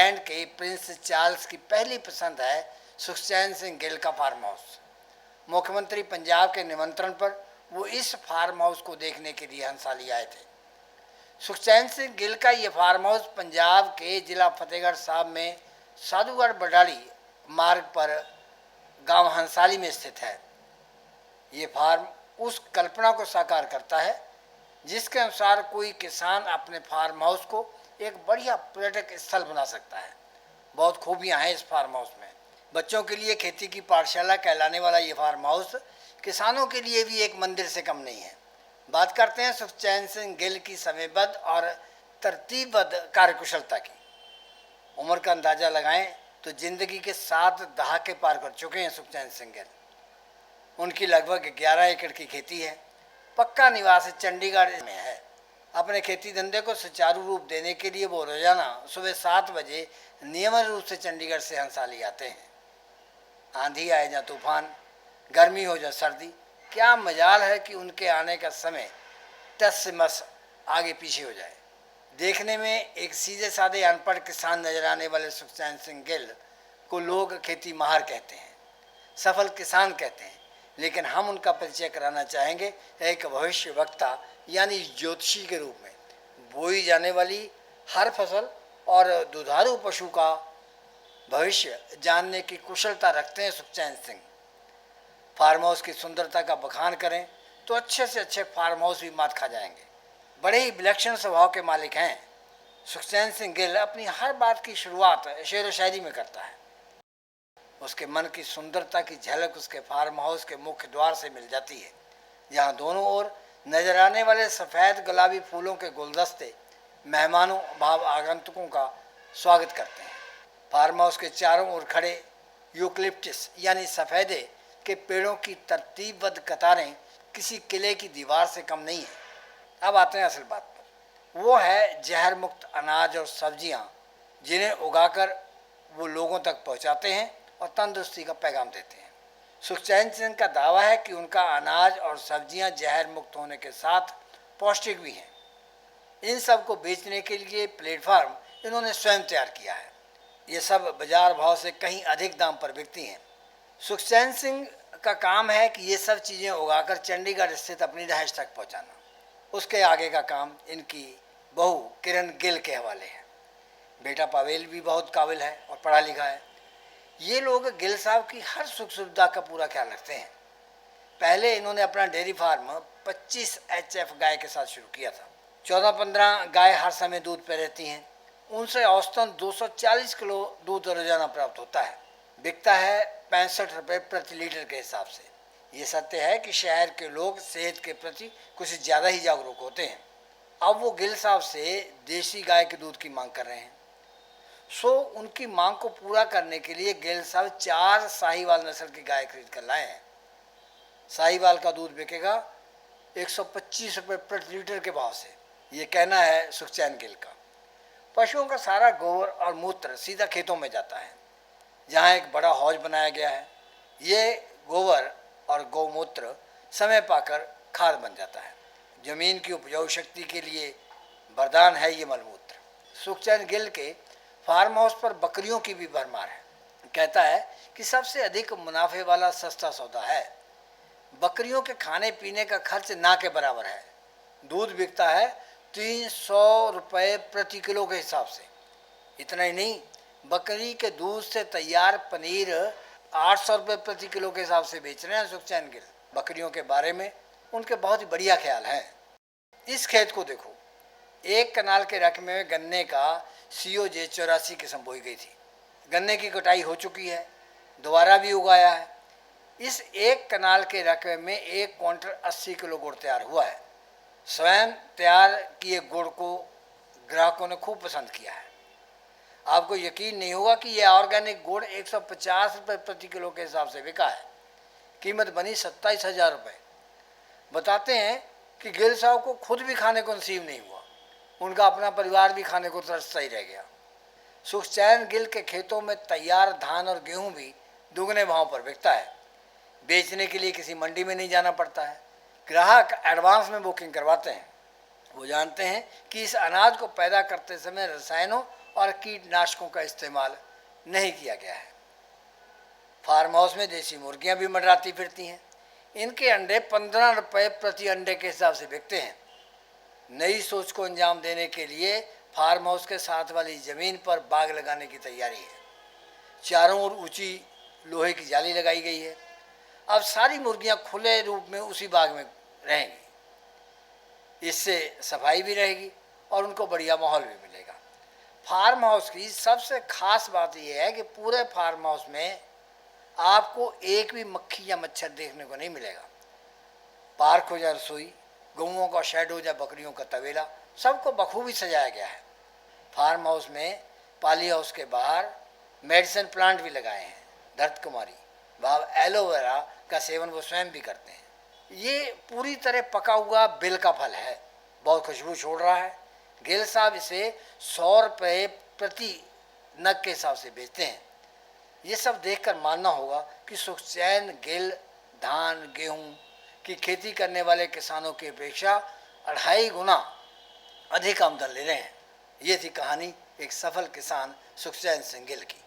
England के Prince Charles की पहली पसंद है सुखचैन सिंह गिल का फार्म हाउस। मुख्यमंत्री पंजाब के निमंत्रण पर वो इस फार्म हाउस को देखने के लिए हंसाली आए थे। सुखचैन सिंह गिल का ये फार्म हाउस पंजाब के जिला फतेहगढ़ साहब में साधुगढ़ बडाली मार्ग पर गांव हंसाली में स्थित है। ये फार्म उस कल्पना को साकार करता है जिसके अनुसार कोई किसान अपने फार्म हाउस को एक बढ़िया पर्यटक स्थल बना सकता है। बहुत खूबियां हैं इस फार्म हाउस में। बच्चों के लिए खेती की पाठशाला कहलाने वाला ये फार्म हाउस किसानों के लिए भी एक मंदिर से कम नहीं है। बात करते हैं सुखचैन सिंह गिल की समयबद्ध और तरतीबबद्ध कार्यकुशलता की। उम्र का अंदाजा लगाएं तो जिंदगी के 7 दहाके पार कर चुके हैं सुखचैन सिंह गिल। उनकी लगभग 11 एकड़ की खेती है। पक्का निवास चंडीगढ़ में है। अपने खेती धंधे को सुचारू रूप देने के लिए वो रोजाना सुबह 7 बजे नियमित रूप से चंडीगढ़ से हंसाली आते हैं। आंधी आए या तूफान, गर्मी हो या सर्दी, क्या मजाल है कि उनके आने का समय टस से मस आगे पीछे हो जाए। देखने में एक सीधे साधे अनपढ़ किसान नजर आने वाले सुखचैन सिंह गिल को लोग खेती माहिर कहते हैं, सफल किसान कहते हैं, लेकिन हम उनका परिचय कराना चाहेंगे एक भविष्य वक्ता यानी ज्योतिषी के रूप में। बोई जाने वाली हर फसल और दुधारू पशु का भविष्य जानने की कुशलता रखते हैं सुखचैन सिंह। फार्म हाउस की सुंदरता का बखान करें तो अच्छे से अच्छे फार्म हाउस भी मात खा जाएंगे। बड़े ही विलक्षण स्वभाव के मालिक हैं। सुखचैन सिंह गिल अपनी हर बात की शुरुआत शेर व शायरी में करता है। उसके मन की सुंदरता की झलक उसके फार्म हाउस के मुख्य द्वार से मिल जाती है, जहाँ दोनों ओर नजर आने वाले सफ़ेद गुलाबी फूलों के गुलदस्ते मेहमानों भाव आगंतुकों का स्वागत करते हैं। फार्म हाउस के चारों ओर खड़े यूकलिप्टस यानी सफ़ेदे के पेड़ों की तरतीबबद्ध कतारें किसी किले की दीवार से कम नहीं है। अब आते हैं असल बात पर। वो है जहर मुक्त अनाज और सब्जियां जिन्हें उगाकर वो लोगों तक पहुंचाते हैं और तंदुरुस्ती का पैगाम देते हैं। सुखचैन सिंह का दावा है कि उनका अनाज और सब्जियां जहर मुक्त होने के साथ पौष्टिक भी हैं। इन सब को बेचने के लिए प्लेटफार्म इन्होंने स्वयं तैयार किया है। ये सब बाजार भाव से कहीं अधिक दाम पर बिकती हैं। सुखचैन सिंह का काम है कि ये सब चीज़ें उगाकर चंडीगढ़ स्थित अपनी रहायश तक पहुंचाना। उसके आगे का काम इनकी बहू किरण गिल के हवाले है। बेटा पावेल भी बहुत काबिल है और पढ़ा लिखा है। ये लोग गिल साहब की हर सुख सुविधा का पूरा ख्याल रखते हैं। पहले इन्होंने अपना डेयरी फार्म 25 HF गाय के साथ शुरू किया था। 14-15 गाय हर समय दूध पे रहती हैं। उनसे औसतन 240 किलो दूध रोजाना प्राप्त होता है। बिकता है 65 रुपये प्रति लीटर के हिसाब से। ये सत्य है कि शहर के लोग सेहत के प्रति कुछ ज़्यादा ही जागरूक होते हैं। अब वो गिल साहब से देसी गाय के दूध की मांग कर रहे हैं। उनकी मांग को पूरा करने के लिए गिल साहब 4 साहिवाल नस्ल की गाय खरीद कर लाए हैं। साहिवाल का दूध बिकेगा 125 रुपये प्रति लीटर के भाव से। ये कहना है सुखचैन गिल का। पशुओं का सारा गोबर और मूत्र सीधा खेतों में जाता है, जहाँ एक बड़ा हौज बनाया गया है। ये गोबर और गौमूत्र समय पाकर खाद बन जाता है। जमीन की उपजाऊ शक्ति के लिए वरदान है ये मलमूत्र। सुखचैन गिल के फार्म हाउस पर बकरियों की भी भरमार है। कहता है कि सबसे अधिक मुनाफे वाला सस्ता सौदा है। बकरियों के खाने पीने का खर्च ना के बराबर है। दूध बिकता है 300 रुपये प्रति किलो के हिसाब से। इतना ही नहीं, बकरी के दूध से तैयार पनीर 800 रुपये प्रति किलो के हिसाब से बेच रहे हैं सुखचैन गिल। बकरियों के बारे में उनके बहुत ही बढ़िया ख्याल है। इस खेत को देखो, एक कनाल के रकबे में गन्ने का COJ 84 किस्म बोई गई थी। गन्ने की कटाई हो चुकी है, दोबारा भी उगाया है। इस एक कनाल के रकबे में 1 क्विंटल 80 किलो गुड़ तैयार हुआ है। स्वयं तैयार किए गुड़ को ग्राहकों ने खूब पसंद किया है। आपको यकीन नहीं होगा कि यह ऑर्गेनिक गुड़ 150 रुपये प्रति किलो के हिसाब से बिका है। कीमत बनी 27,000 रुपये। बताते हैं कि गिल साहब को खुद भी खाने को नसीब नहीं हुआ, उनका अपना परिवार भी खाने को तरसता ही रह गया। सुखचैन गिल के खेतों में तैयार धान और गेहूं भी दुगने भाव पर बिकता है। बेचने के लिए किसी मंडी में नहीं जाना पड़ता है। ग्राहक एडवांस में बुकिंग करवाते हैं। वो जानते हैं कि इस अनाज को पैदा करते समय रसायनों और कीटनाशकों का इस्तेमाल नहीं किया गया है। फार्म हाउस में देसी मुर्गियां भी मंडराती फिरती हैं। इनके अंडे 15 रुपये प्रति अंडे के हिसाब से बिकते हैं। नई सोच को अंजाम देने के लिए फार्म हाउस के साथ वाली ज़मीन पर बाग लगाने की तैयारी है। चारों ओर ऊंची लोहे की जाली लगाई गई है। अब सारी मुर्गियां खुले रूप में उसी बाग में रहेंगी। इससे सफाई भी रहेगी और उनको बढ़िया माहौल भी मिलेगा। फार्म हाउस की सबसे खास बात यह है कि पूरे फार्म हाउस में आपको एक भी मक्खी या मच्छर देखने को नहीं मिलेगा। पार्क हो या रसोई, गऊओं का शेड हो या बकरियों का तबेला, सबको बखूबी सजाया गया है। फार्म हाउस में पाली हाउस के बाहर मेडिसिन प्लांट भी लगाए हैं। दर्द कुमारी व एलोवेरा का सेवन वो स्वयं भी करते हैं। ये पूरी तरह पका हुआ बेल का फल है, बहुत खुशबू छोड़ रहा है। गिल साहब इसे 100 रुपये प्रति नग के हिसाब से बेचते हैं। ये सब देखकर मानना होगा कि सुखचैन गिल धान गेहूं की खेती करने वाले किसानों की अपेक्षा 2.5 गुना अधिक आमदन ले रहे हैं। ये थी कहानी एक सफल किसान सुखचैन सिंह गिल की।